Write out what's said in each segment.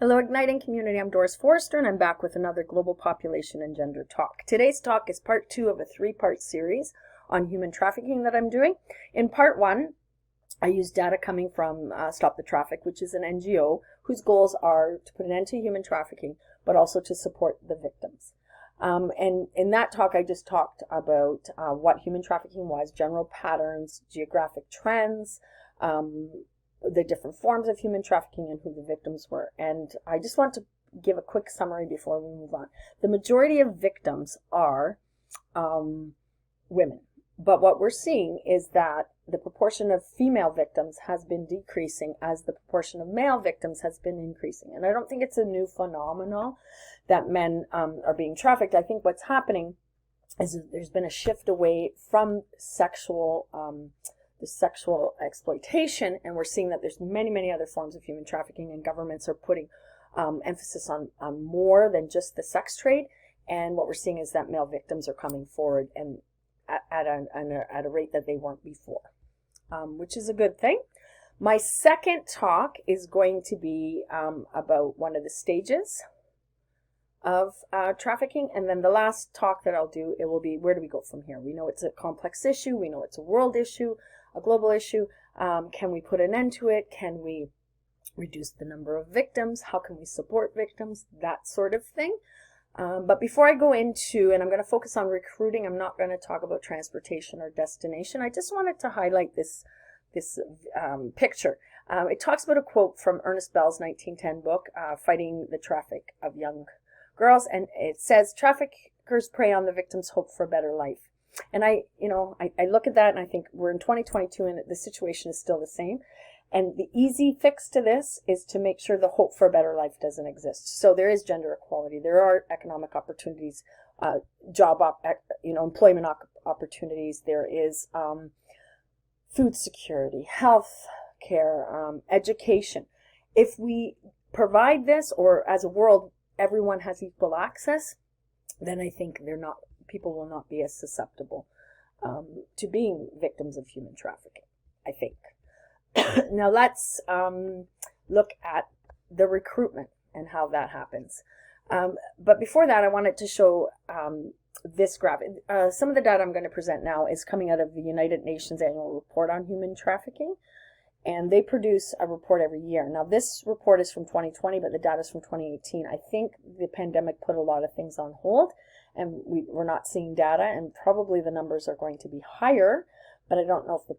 Hello, Igniting Community. I'm Doris Forrester, and I'm back with another Global Population and Gender talk. Today's talk is part 2 of a 3-part series on human trafficking that I'm doing. In part 1, I used data coming from Stop the Traffic, which is an NGO whose goals are to put an end to human trafficking, but also to support the victims. And in that talk, I just talked about what human trafficking was, general patterns, geographic trends, the different forms of human trafficking, and who the victims were. And I just want to give a quick summary before we move on. The majority of victims are women. But what we're seeing is that the proportion of female victims has been decreasing as the proportion of male victims has been increasing. And I don't think it's a new phenomenon that men are being trafficked. I think what's happening is there's been a shift away from sexual exploitation, and we're seeing that there's many other forms of human trafficking, and governments are putting emphasis on more than just the sex trade. And what we're seeing is that male victims are coming forward and at a rate that they weren't before, which is a good thing. My second talk is going to be about one of the stages of trafficking, and then the last talk that I'll do, it will be, where do we go from here? We know it's a complex issue, we know it's a world issue, a global issue. Can we put an end to it? Can we reduce the number of victims? How can we support victims? That sort of thing. But before I go into, and I'm going to focus on recruiting, I'm not going to talk about transportation or destination. I just wanted to highlight this picture. It talks about a quote from Ernest Bell's 1910 book, Fighting the Traffic of Young Girls, and it says, "Traffickers prey on the victim's hope for a better life." And I look at that and I think we're in 2022 and the situation is still the same. And the easy fix to this is to make sure the hope for a better life doesn't exist. So there is gender equality. There are economic opportunities, employment opportunities. There is food security, health care, education. If we provide this, or as a world, everyone has equal access, then I think people will not be as susceptible to being victims of human trafficking, I think. Now let's look at the recruitment and how that happens. But before that, I wanted to show this graphic. Some of the data I'm going to present now is coming out of the United Nations Annual Report on Human Trafficking, and they produce a report every year. Now this report is from 2020, but the data is from 2018. I think the pandemic put a lot of things on hold, and we're not seeing data, and probably the numbers are going to be higher, but I don't know if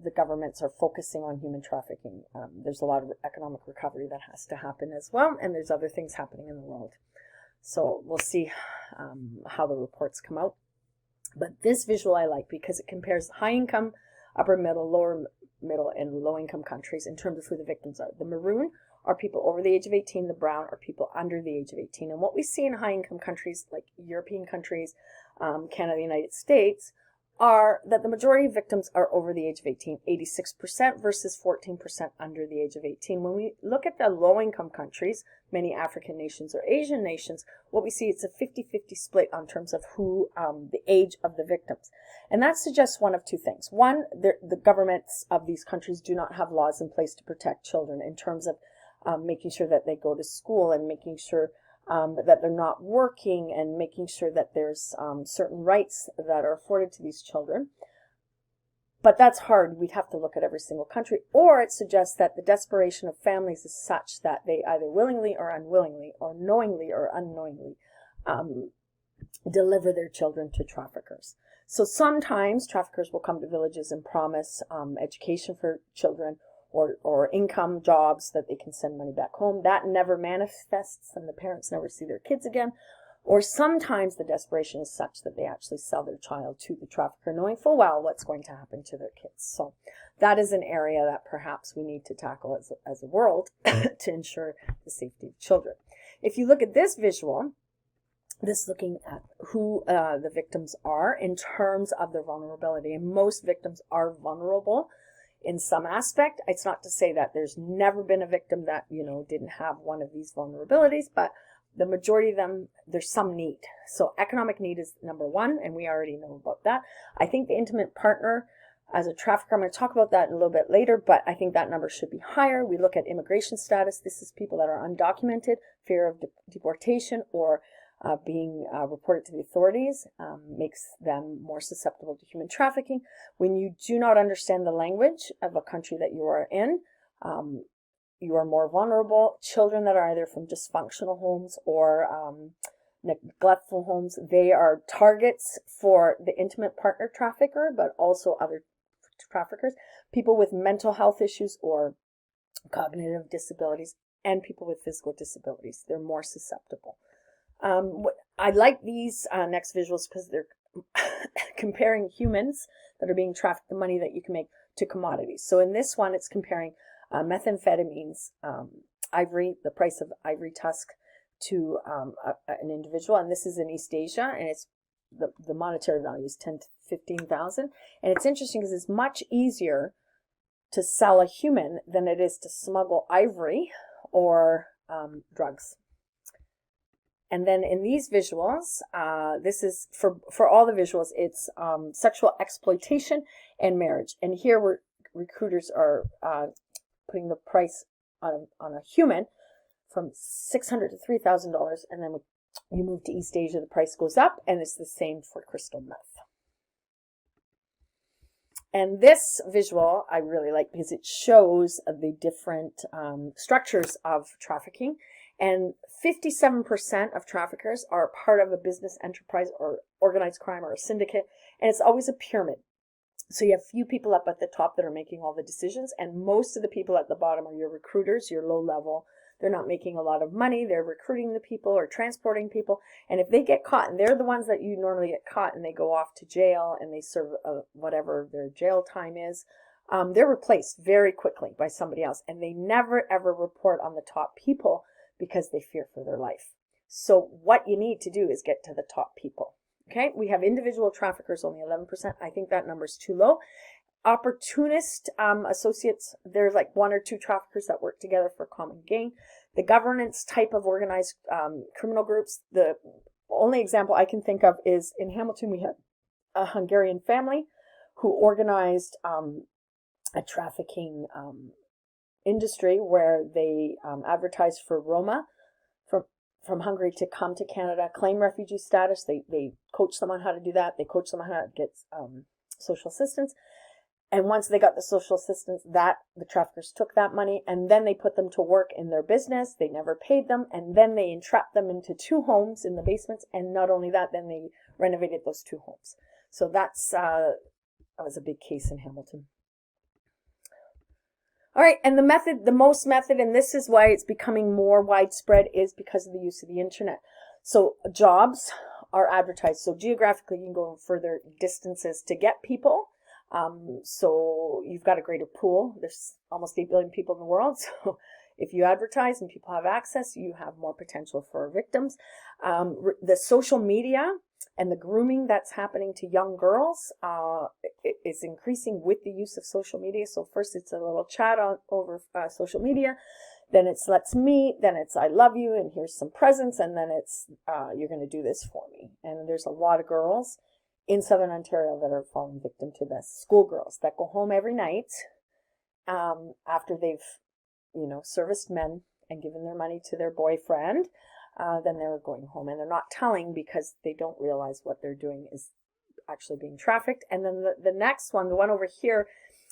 the governments are focusing on human trafficking. There's a lot of economic recovery that has to happen as well, and there's other things happening in the world. So we'll see how the reports come out. But this visual I like because it compares high income, upper middle, lower middle, and low income countries in terms of who the victims are. The maroon are people over the age of 18, the brown are people under the age of 18. And what we see in high income countries like European countries, Canada, the United States, are that the majority of victims are over the age of 18, 86% versus 14% under the age of 18. When we look at the low-income countries, many African nations or Asian nations, what we see is a 50-50 split on terms of who, the age of the victims. And that suggests one of two things. One, the governments of these countries do not have laws in place to protect children in terms of making sure that they go to school and making sure that they're not working, and making sure that there's certain rights that are afforded to these children. But that's hard. We'd have to look at every single country. Or it suggests that the desperation of families is such that they either willingly or unwillingly, or knowingly or unknowingly, deliver their children to traffickers. So sometimes traffickers will come to villages and promise education for children, or income, jobs that they can send money back home. That never manifests, and the parents never see their kids again. Or sometimes the desperation is such that they actually sell their child to the trafficker, knowing full well what's going to happen to their kids. So that is an area that perhaps we need to tackle as a world to ensure the safety of children. If you look at this visual, this looking at who the victims are in terms of their vulnerability, and most victims are vulnerable in some aspect. It's not to say that there's never been a victim that, didn't have one of these vulnerabilities, but the majority of them, there's some need. So economic need is number one, and we already know about that. I think the intimate partner as a trafficker. I'm going to talk about that in a little bit later, but I think that number should be higher. We look at immigration status. This is people that are undocumented, fear of deportation, or being reported to the authorities, makes them more susceptible to human trafficking. When you do not understand the language of a country that you are in, you are more vulnerable. Children that are either from dysfunctional homes or neglectful homes, they are targets for the intimate partner trafficker, but also other traffickers. People with mental health issues or cognitive disabilities, and people with physical disabilities, they're more susceptible. I like these next visuals because they're comparing humans that are being trafficked, the money that you can make, to commodities. So in this one, it's comparing methamphetamines, ivory, the price of ivory tusk, to an individual. And this is in East Asia, and it's the monetary value is 10 to 15,000. And it's interesting because it's much easier to sell a human than it is to smuggle ivory or drugs. And then in these visuals, this is for all the visuals, it's sexual exploitation and marriage. And here recruiters are putting the price on a human from $600 to $3,000. And then when you move to East Asia, the price goes up, and it's the same for crystal meth. And this visual I really like because it shows the different structures of trafficking. And 57% of traffickers are part of a business enterprise or organized crime or a syndicate. And it's always a pyramid. So you have few people up at the top that are making all the decisions. And most of the people at the bottom are your recruiters, your low level. They're not making a lot of money. They're recruiting the people or transporting people. And if they get caught, and they're the ones that you normally get caught, and they go off to jail and they serve whatever their jail time is, they're replaced very quickly by somebody else. And they never, ever report on the top people because they fear for their life. So what you need to do is get to the top people. Okay, we have individual traffickers, only 11%. I think that number is too low. Opportunist associates, there's like one or two traffickers that work together for common gain. The governance type of organized criminal groups, the only example I can think of is in Hamilton, we had a Hungarian family who organized a trafficking industry where they advertised for Roma from Hungary to come to Canada, claim refugee status. They coach them on how to do that. They coach them on how to get social assistance. And once they got the social assistance, the traffickers took that money and then they put them to work in their business. They never paid them. And then they entrapped them into 2 homes in the basements. And not only that, then they renovated those 2 homes. So that was a big case in Hamilton. All right, and the most method, and this is why it's becoming more widespread, is because of the use of the internet. So jobs are advertised. So geographically, you can go further distances to get people. So you've got a greater pool. There's almost 8 billion people in the world. So if you advertise and people have access, you have more potential for victims. The social media and the grooming that's happening to young girls is increasing with the use of social media. So first it's a little chat over social media. Then it's let's meet. Then it's I love you and here's some presents. And then it's you're going to do this for me. And there's a lot of girls in Southern Ontario that are falling victim to this. Schoolgirls that go home every night after they've, serviced men and given their money to their boyfriend. Then they're going home and they're not telling because they don't realize what they're doing is actually being trafficked. And then the next one, the one over here,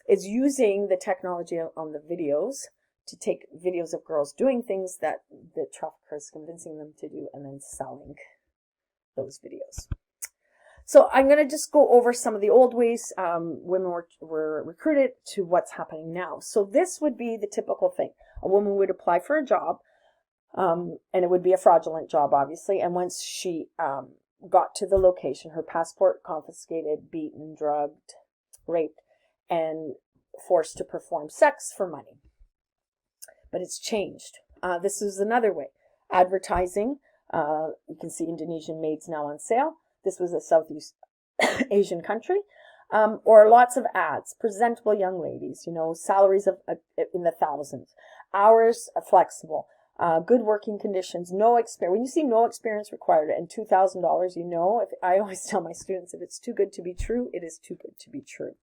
is using the technology on the videos to take videos of girls doing things that the trafficker is convincing them to do and then selling those videos. So I'm going to just go over some of the old ways women were recruited to what's happening now. So this would be the typical thing. A woman would apply for a job, and it would be a fraudulent job, obviously. And once she got to the location, her passport confiscated, beaten, drugged, raped, and forced to perform sex for money. But it's changed. This is another way. Advertising. You can see Indonesian maids now on sale. This was a Southeast Asian country. Or lots of ads. Presentable young ladies, salaries in the thousands. Hours are flexible. Good working conditions, no experience. When you see no experience required and $2,000, I always tell my students, if it's too good to be true, it is too good to be true.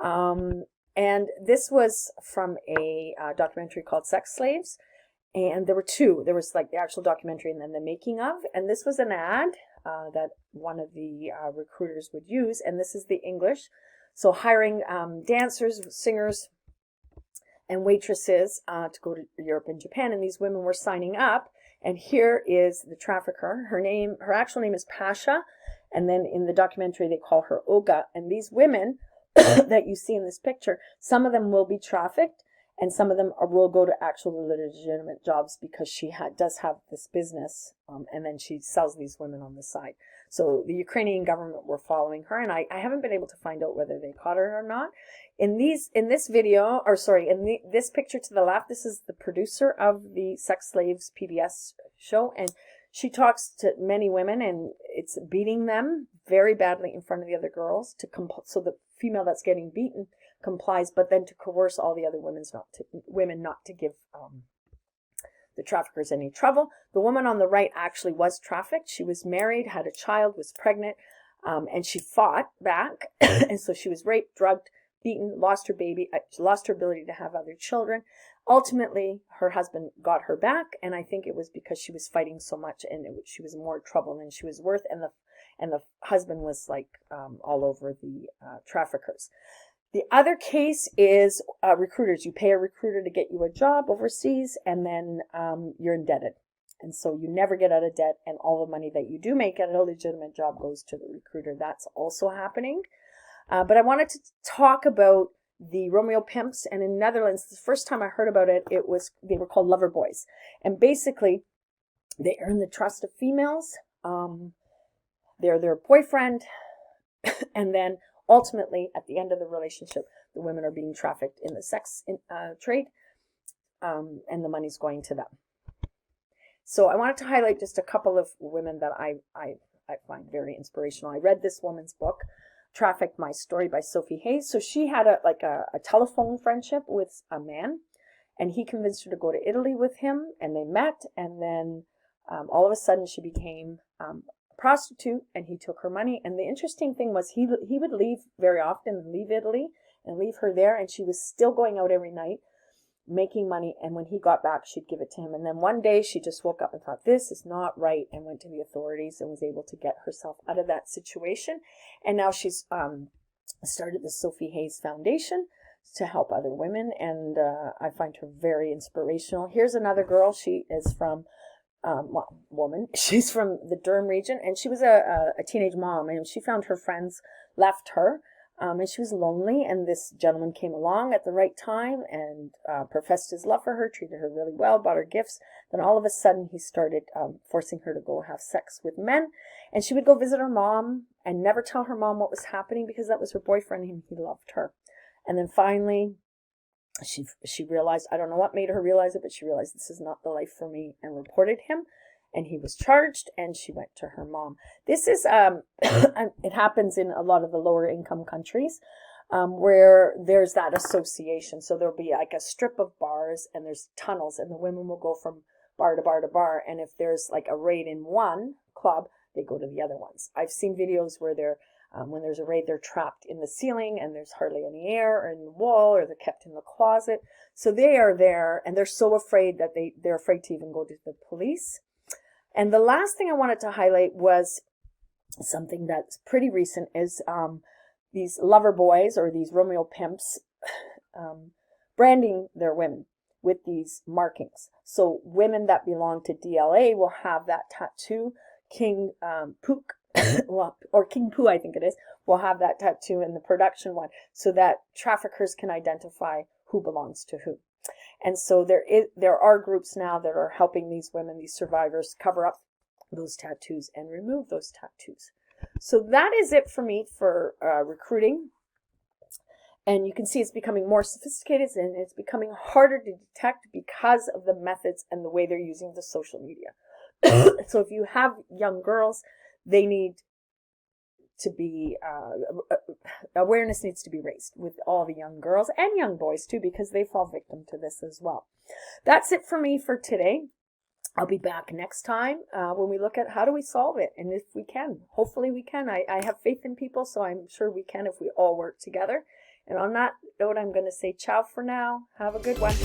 And this was from a documentary called Sex Slaves. And there were two. There was like the actual documentary and then the making of. And this was an ad that one of the recruiters would use. And this is the English. So hiring dancers, singers, and waitresses to go to Europe and Japan. And these women were signing up. And here is the trafficker. Her actual name is Pasha. And then in the documentary, they call her Olga. And these women that you see in this picture, some of them will be trafficked. And some of them will go to actual legitimate jobs because she does have this business. And then she sells these women on the side. So the Ukrainian government were following her. And I haven't been able to find out whether they caught her or not. In this video, this picture to the left, this is the producer of the Sex Slaves PBS show. And she talks to many women and it's beating them very badly in front of the other girls so the female that's getting beaten complies, but then to coerce all the other women not to give the traffickers any trouble. The woman on the right actually was trafficked. She was married, had a child, was pregnant, and she fought back. And so she was raped, drugged, beaten, lost her baby, lost her ability to have other children. Ultimately, her husband got her back, and I think it was because she was fighting so much and she was more trouble than she was worth, and the husband was like all over the traffickers. The other case is recruiters. You pay a recruiter to get you a job overseas, and then you're indebted. And so you never get out of debt, and all the money that you do make at a legitimate job goes to the recruiter. That's also happening. But I wanted to talk about the Romeo Pimps, and in Netherlands, the first time I heard about it, they were called lover boys. And basically, they earn the trust of females. They're their boyfriend, and then ultimately, at the end of the relationship, the women are being trafficked in the sex trade, and the money's going to them. So I wanted to highlight just a couple of women that I find very inspirational. I read this woman's book, Traffic My Story by Sophie Hayes. So she had a telephone friendship with a man, and he convinced her to go to Italy with him, and they met, and then all of a sudden she became prostitute, and he took her money. And the interesting thing was he would leave very often, leave Italy and leave her there, and she was still going out every night making money, and when he got back she'd give it to him. And then one day she just woke up and thought, this is not right, and went to the authorities and was able to get herself out of that situation. And now she's started the Sophie Hayes Foundation to help other women, and I find her very inspirational. Here's another girl. She is from woman. She's from the Durham region, and she was a teenage mom, and she found her friends left her, and she was lonely, and this gentleman came along at the right time and professed his love for her, treated her really well, bought her gifts. Then all of a sudden he started forcing her to go have sex with men, and she would go visit her mom and never tell her mom what was happening because that was her boyfriend and he loved her. And then finally she realized, I don't know what made her realize it, but she realized this is not the life for me, and reported him, and he was charged, and she went to her mom. This is, it happens in a lot of the lower income countries where there's that association. So there'll be like a strip of bars and there's tunnels, and the women will go from bar to bar to bar. And if there's like a raid in one club, they go to the other ones. I've seen videos where when there's a raid, they're trapped in the ceiling and there's hardly any air, or in the wall, or they're kept in the closet. So they are there, and they're so afraid that they're afraid to even go to the police. And the last thing I wanted to highlight was something that's pretty recent, is these lover boys, or these Romeo Pimps, branding their women with these markings. So women that belong to DLA will have that tattoo. King Pook, or King Poo, I think it is, will have that tattoo in the production one, so that traffickers can identify who belongs to who. And so there are groups now that are helping these women, these survivors, cover up those tattoos and remove those tattoos. So that is it for me for recruiting. And you can see it's becoming more sophisticated, and it's becoming harder to detect because of the methods and the way they're using the social media. So if you have young girls, they need to be, awareness needs to be raised with all the young girls and young boys too, because they fall victim to this as well. That's it for me for today. I'll be back next time when we look at how do we solve it, and if we can. Hopefully we can. I have faith in people, so I'm sure we can if we all work together. And on that note, I'm going to say ciao for now. Have a good one.